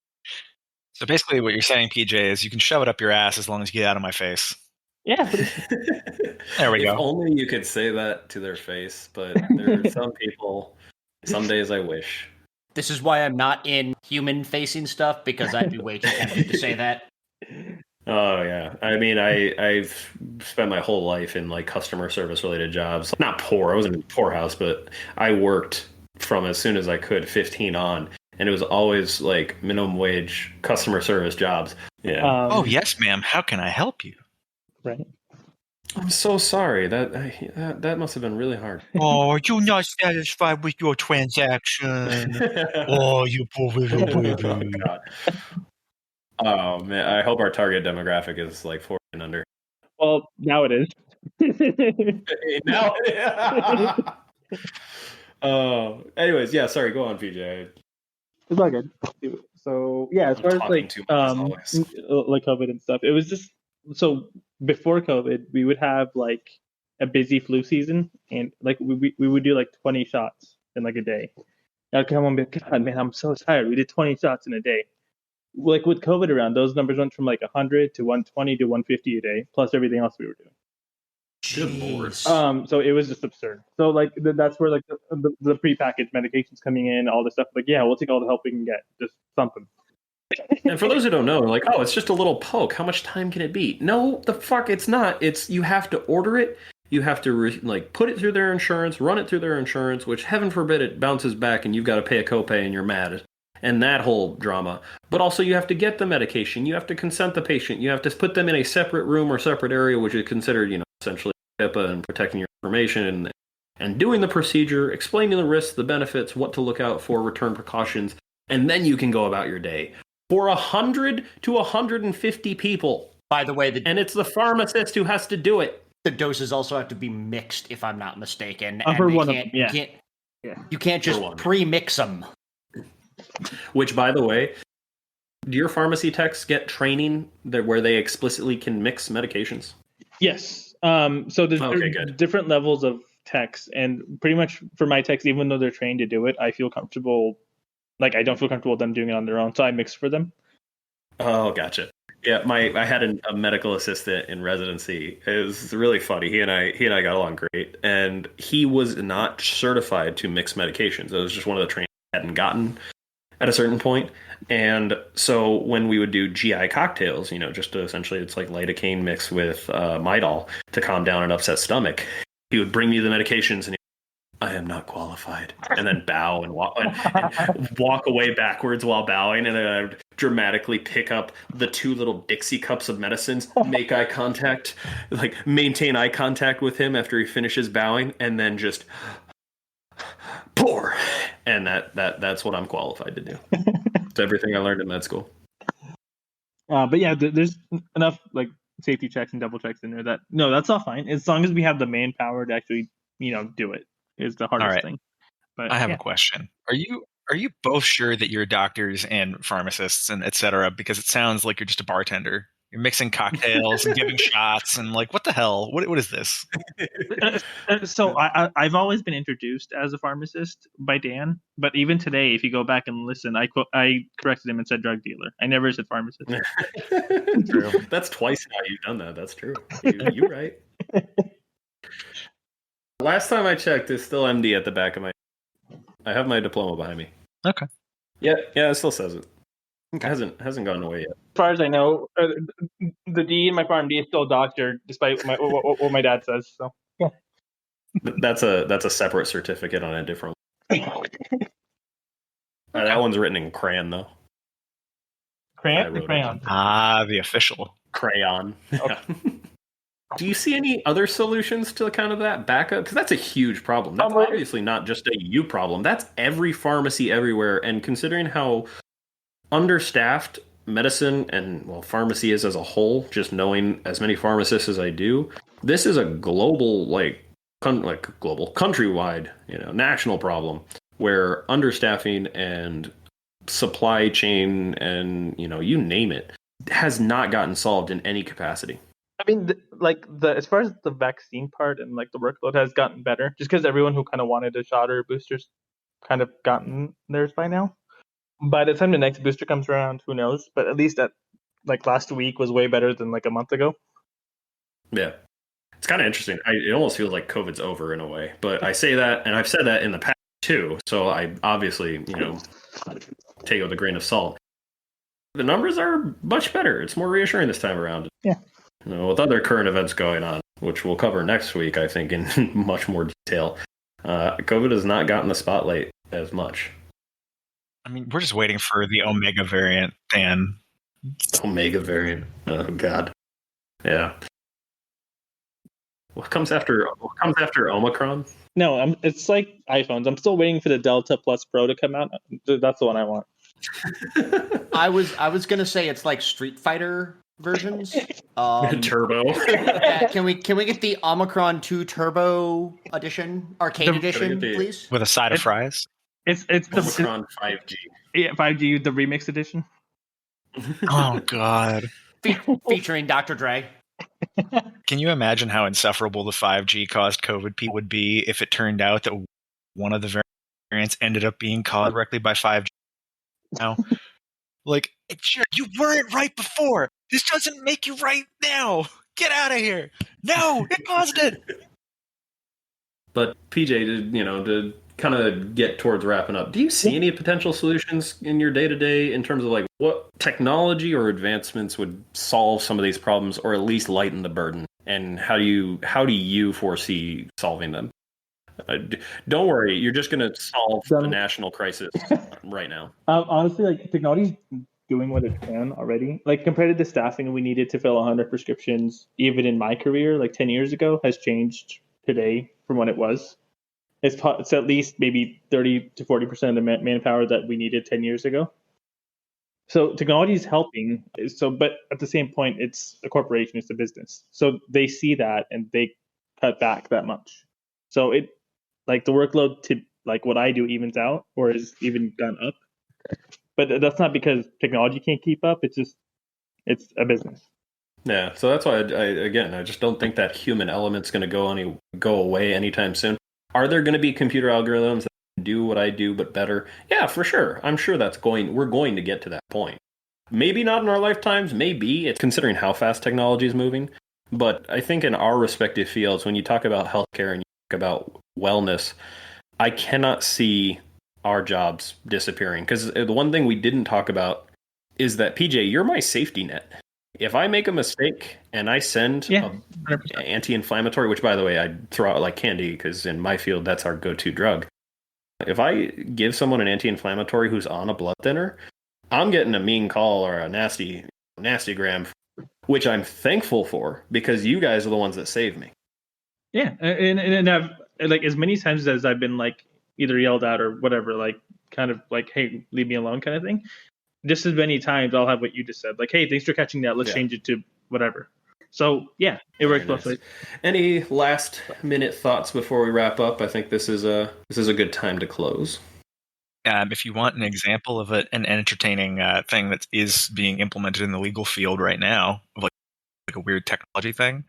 So basically, what you're saying, PJ, is you can shove it up your ass as long as you get out of my face. Yeah. There we If go. only you could say that to their face, but there are some people, some days I wish. This is why I'm not in human-facing stuff, because I'd be way too tempted to say that. Oh yeah, I mean, I've spent my whole life in like customer service related jobs. Not poor, I wasn't in a poorhouse, but I worked from as soon as I could, 15 on, and it was always like minimum wage customer service jobs. Yeah. Oh yes, ma'am. How can I help you? Right. I'm so sorry. That must have been really hard. Oh, are you not satisfied with your transaction? Oh, you poor little Oh baby. God. Oh man, I hope our target demographic is like 40 and under. Well, now it is. Now. Oh, anyways, yeah. Sorry, go on, PJ. It's all good. So yeah, as I'm far as talking like too much as always. like COVID and stuff, it was just so before COVID, we would have like a busy flu season, and like we would do like 20 shots in like a day. I'd come home and be like, God, man, I'm so tired. We did 20 shots in a day. Like with COVID around, those numbers went from like 100 to 120 to 150 a day, plus everything else we were doing. Good lord. So it was just absurd. So like that's where like the prepackaged medications coming in, all this stuff. Like, yeah, we'll take all the help we can get, just something. And for those who don't know, like, oh, it's just a little poke. How much time can it be? No, the fuck, it's not. It's you have to order it. You have to like put it through their insurance, run it through their insurance, which heaven forbid it bounces back and you've got to pay a copay and you're mad, and that whole drama. But also you have to get the medication. You have to consent the patient. You have to put them in a separate room or separate area, which is considered, essentially HIPAA and protecting your information and doing the procedure, explaining the risks, the benefits, what to look out for, return precautions, and then you can go about your day. For 100 to 150 people. By the way, And it's the pharmacist who has to do it. the doses also have to be mixed, if I'm not mistaken. For And one of them, yeah. You can't just pre-mix them. Which, by the way, do your pharmacy techs get training where they explicitly can mix medications? Yes. So there's different levels of techs, and pretty much for my techs, even though they're trained to do it, I feel comfortable. Like, I don't feel comfortable with them doing it on their own, so I mix for them. Oh, gotcha. Yeah, I had a medical assistant in residency. It was really funny. He and I got along great, and he was not certified to mix medications. It was just one of the trainings he hadn't gotten at a certain point. And so when we would do GI cocktails, just to essentially it's like lidocaine mixed with Midol to calm down an upset stomach, he would bring me the medications and I am not qualified, and then bow and walk away backwards while bowing, and then I would dramatically pick up the 2 little Dixie cups of medicines, make eye contact, like maintain eye contact with him after he finishes bowing, and then just pour. And that's what I'm qualified to do. It's everything I learned in med school. But yeah, there's enough like safety checks and double checks in there that's all fine as long as we have the manpower to actually do it. Is the hardest thing. But I have a question. Are you both sure that you're doctors and pharmacists and etc.? Because it sounds like you're just a bartender. You're mixing cocktails and giving shots and like, what the hell? What is this? So I've always been introduced as a pharmacist by Dan, but even today, if you go back and listen, I corrected him and said drug dealer. I never said pharmacist. True. That's twice now you've done that. That's true. You're right. Last time I checked, it's still MD at the back of my. I have my diploma behind me. Okay. Yeah, it still says it. Okay. Hasn't gone away yet. As far as I know, the D in my PharmD is still doctor, despite what my dad says. So yeah. That's a separate certificate on a different. That one's written in crayon though. Crayon or crayon? The official crayon. Okay. Do you see any other solutions to kind of that backup? Because that's a huge problem. That's obviously not just a you problem. That's every pharmacy everywhere. And considering how understaffed medicine and pharmacy is as a whole, just knowing as many pharmacists as I do, this is a global, global, countrywide, national problem where understaffing and supply chain and you name it has not gotten solved in any capacity. I mean, as far as the vaccine part and like the workload has gotten better, just because everyone who kind of wanted a shot or a booster's kind of gotten theirs by now. By the time the next booster comes around, who knows? But at least that last week was way better than like a month ago. Yeah. It's kind of interesting. It almost feels like COVID's over in a way, but I say that, and I've said that in the past too. So I obviously, take it with a grain of salt. The numbers are much better. It's more reassuring this time around. Yeah. With other current events going on, which we'll cover next week, I think, in much more detail. COVID has not gotten the spotlight as much. I mean, we're just waiting for the Omega variant, Dan. Omega variant. Oh God. Yeah. What comes after Omicron? No, it's like iPhones. I'm still waiting for the Delta Plus Pro to come out. That's the one I want. I was gonna say it's like Street Fighter versions. Turbo. Can we get the Omicron 2 Turbo edition, arcade edition, please? With a side of fries? It's Omicron 5G. Yeah, 5G, the remix edition. Oh God. Featuring Dr. Dre. Can you imagine how insufferable the 5G caused COVID people would be if it turned out that one of the variants ended up being caused directly by 5G? Now, like, you weren't right before. This doesn't make you right now. Get out of here. No, it caused it. But PJ, to kind of get towards wrapping up, do you see any potential solutions in your day-to-day in terms of like what technology or advancements would solve some of these problems or at least lighten the burden? And how do you foresee solving them? Don't worry, you're just going to solve the national crisis right now. Honestly, like technology's doing what it can already. Like compared to the staffing we needed to fill 100 prescriptions, even in my career, like 10 years ago, has changed today from what it was. It's at least maybe 30 to 40% of the manpower that we needed 10 years ago. So technology is helping. But at the same point, it's a corporation, it's a business. So they see that and they cut back that much. So it, like the workload to like what I do evens out or is even gone up. But that's not because technology can't keep up. It's it's a business. Yeah. So that's why I just don't think that human element's going to go away anytime soon. Are there going to be computer algorithms that do what I do but better? Yeah, for sure. I'm sure we're going to get to that point. Maybe not in our lifetimes, maybe. It's considering how fast technology is moving. But I think in our respective fields, when you talk about healthcare and you talk about wellness, I cannot see our jobs disappearing. Because the one thing we didn't talk about is that, PJ, you're my safety net. If I make a mistake and I send an anti-inflammatory, which, by the way, I throw out like candy because in my field, that's our go-to drug. If I give someone an anti-inflammatory who's on a blood thinner, I'm getting a mean call or a nasty gram, which I'm thankful for because you guys are the ones that saved me. Yeah, and I've like as many times as I've been like either yelled at or whatever, like kind of like, hey, leave me alone kind of thing. Just as many times I'll have what you just said, like, hey, thanks for catching that. Let's change it to whatever. So yeah, it works both ways. Any last minute thoughts before we wrap up? I think this is a good time to close. If you want an example of an entertaining thing that is being implemented in the legal field right now, like a weird technology thing.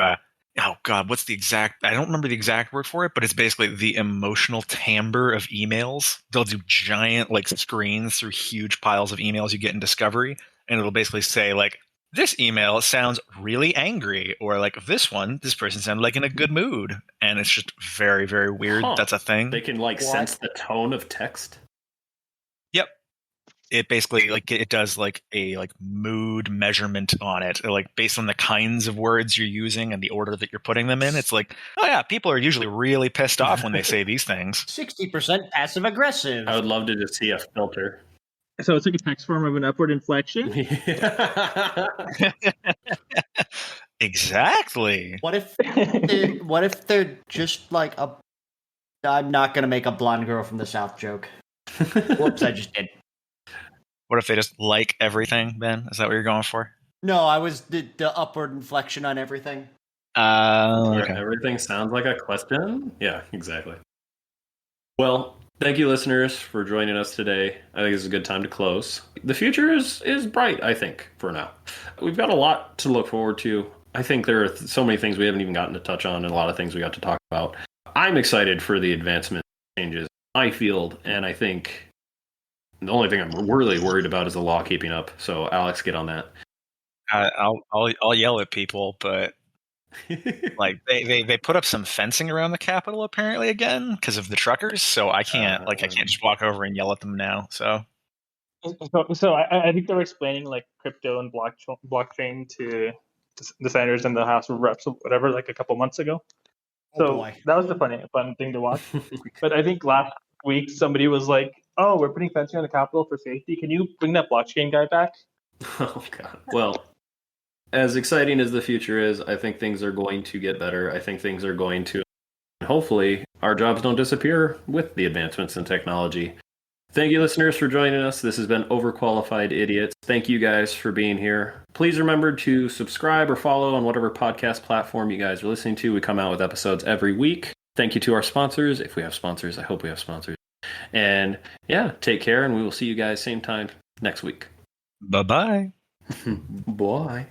Oh God, what's the exact? I don't remember the exact word for it, but it's basically the emotional timbre of emails. They'll do giant like screens through huge piles of emails you get in Discovery, and it'll basically say like, this email sounds really angry, or like this person sounded like in a good mood, and it's just very, very weird. Huh. That's a thing. They can like sense the tone of text. Yep. It basically like it does like a like mood measurement on it, like based on the kinds of words you're using and the order that you're putting them in. It's like, oh yeah, people are usually really pissed off when they say these things. 60% passive aggressive. I would love to just see a filter. So it's like a text form of an upward inflection. Exactly. What if they're just like a? I'm not gonna make a blonde girl from the South joke. Whoops, I just did. What if they just like everything, Ben? Is that what you're going for? No, I was the upward inflection on everything. Okay. Everything sounds like a question? Yeah, exactly. Well, thank you, listeners, for joining us today. I think this is a good time to close. The future is bright, I think, for now. We've got a lot to look forward to. I think there are so many things we haven't even gotten to touch on and a lot of things we got to talk about. I'm excited for the advancement changes in my field, and I think the only thing I'm really worried about is the law keeping up. So, Alex, get on that. I'll yell at people, but Like they put up some fencing around the Capitol apparently again because of the truckers. So I can't just walk over and yell at them now. So So I think they were explaining like crypto and blockchain to the senators and the House of Reps or whatever like a couple months ago. So boy. that was the fun thing to watch. But I think last week somebody was like, "Oh, we're putting fencing on the Capitol for safety. Can you bring that blockchain guy back?" Oh God. Well, as exciting as the future is, I think things are going to get better. I think things are going to, hopefully, our jobs don't disappear with the advancements in technology. Thank you, listeners, for joining us. This has been Overqualified Idiots. Thank you guys for being here. Please remember to subscribe or follow on whatever podcast platform you guys are listening to. We come out with episodes every week. Thank you to our sponsors. If we have sponsors, I hope we have sponsors. And yeah, take care, and we will see you guys same time next week. bye-bye. Bye.